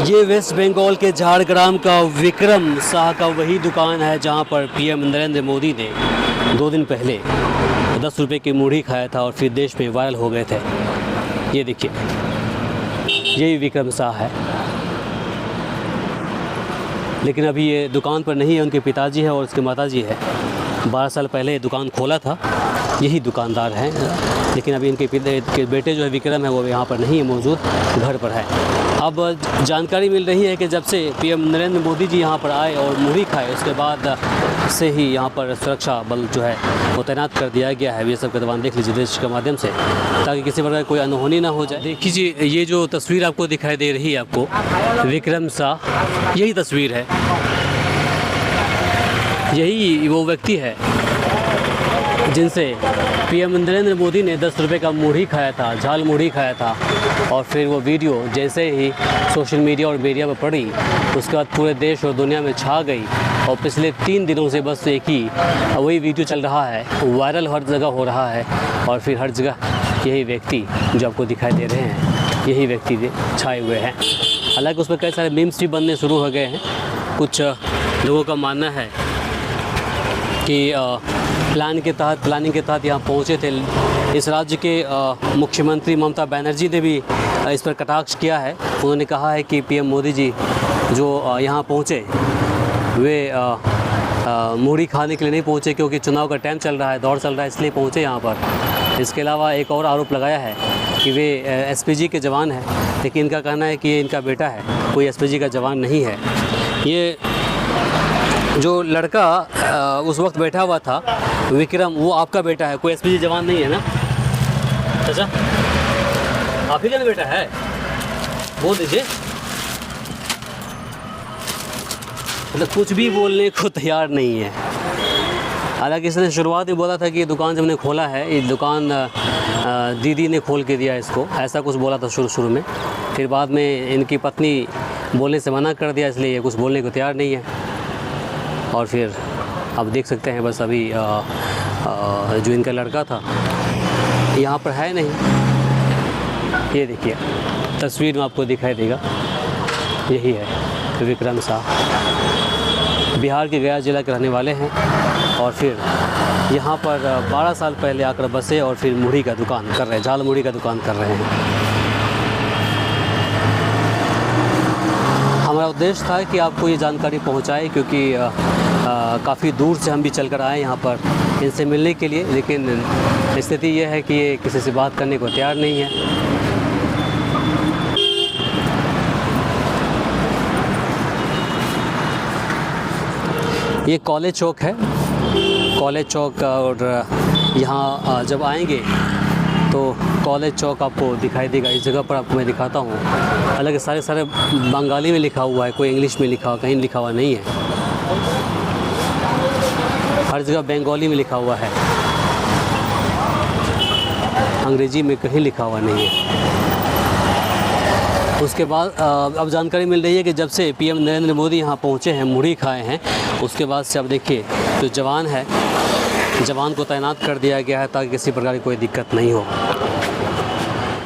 ये वेस्ट बंगाल के झारग्राम का विक्रम शाह का वही दुकान है जहां पर पीएम नरेंद्र मोदी ने 2 दिन पहले 10 रुपये की मूढ़ी खाया था और फिर देश में वायरल हो गए थे। ये देखिए, यही विक्रम शाह है, लेकिन अभी ये दुकान पर नहीं है। उनके पिताजी है और उसके माताजी है। 12 साल पहले दुकान खोला था, यही दुकानदार हैं, लेकिन अभी इनके बेटे जो है विक्रम है वो यहाँ पर नहीं है मौजूद, घर पर है। अब जानकारी मिल रही है कि जब से पीएम नरेंद्र मोदी जी यहाँ पर आए और मूढ़ी खाए, उसके बाद से ही यहाँ पर सुरक्षा बल जो है वो तैनात कर दिया गया है। ये सब का दबान देख लीजिए दृश्य के माध्यम से, ताकि किसी प्रकार कोई अनहोनी ना हो जाए। देखिए, ये जो तस्वीर आपको दिखाई दे रही है, आपको विक्रम शाह, यही तस्वीर है, यही वो व्यक्ति है जिनसे पीएम नरेंद्र मोदी ने 10 रुपये का मूढ़ी खाया था, झाल मूढ़ी खाया था। और फिर वो वीडियो जैसे ही सोशल मीडिया और मीडिया पर पड़ी, उसके बाद पूरे देश और दुनिया में छा गई। और पिछले 3 दिनों से बस एक ही वही वीडियो चल रहा है, वायरल हर जगह हो रहा है। और फिर हर जगह यही व्यक्ति जो आपको दिखाई दे रहे हैं, यही व्यक्ति छाए हुए हैं। हालांकि उस पर कई सारे मीम्स भी बनने शुरू हो गए हैं। कुछ लोगों का मानना है कि प्लानिंग के तहत यहाँ पहुँचे थे। इस राज्य के मुख्यमंत्री ममता बनर्जी ने भी इस पर कटाक्ष किया है। उन्होंने कहा है कि पीएम मोदी जी जो यहाँ पहुँचे वे मूढ़ी खाने के लिए नहीं पहुँचे, क्योंकि चुनाव का टाइम चल रहा है, दौर चल रहा है, इसलिए पहुँचे यहाँ पर। इसके अलावा एक और आरोप लगाया है कि वे एसपीजी के जवान हैं, लेकिन इनका कहना है कि ये इनका बेटा है, कोई एसपीजी का जवान नहीं है। ये जो लड़का उस वक्त बैठा हुआ था विक्रम, वो आपका बेटा है, कोई एसपीजी जवान नहीं है ना चाचा? आप ही का बेटा है? बोल दीजिए। मतलब कुछ भी बोलने को तैयार नहीं है। हालांकि इसने शुरुआत में बोला था कि ये दुकान जब हमने खोला है, ये दुकान दीदी ने खोल के दिया इसको, ऐसा कुछ बोला था शुरू में। फिर बाद में इनकी पत्नी बोलने से मना कर दिया, इसलिए ये कुछ बोलने को तैयार नहीं है। और फिर आप देख सकते हैं, बस अभी जो इनका लड़का था यहाँ पर है नहीं। ये देखिए तस्वीर में आपको दिखाई देगा, यही है विक्रम शाह। बिहार के गया जिला के रहने वाले हैं और फिर यहाँ पर 12 साल पहले आकर बसे और फिर मूढ़ी का दुकान कर रहे हैं, झाल मूढ़ी का दुकान कर रहे हैं। हमारा उद्देश्य था कि आपको ये जानकारी पहुंचाए, क्योंकि काफ़ी दूर से हम भी चलकर आए यहाँ पर इनसे मिलने के लिए, लेकिन स्थिति ये है कि ये किसी से बात करने को तैयार नहीं है। ये कॉलेज चौक है, कॉलेज चौक, और यहाँ जब आएंगे तो कॉलेज चौक आपको दिखाई देगा। इस जगह पर आपको मैं दिखाता हूँ। हालांकि सारे बंगाली में लिखा हुआ है, कोई इंग्लिश में लिखा हुआ, कहीं लिखा हुआ नहीं है। हर जगह बंगाली में लिखा हुआ है, अंग्रेजी में कहीं लिखा हुआ नहीं है। उसके बाद अब जानकारी मिल रही है कि जब से पीएम नरेंद्र मोदी यहाँ पहुँचे हैं, मूढ़ी खाए हैं, उसके बाद से अब देखिए जो जवान है, जवान को तैनात कर दिया गया है ताकि किसी प्रकार की कोई दिक्कत नहीं हो।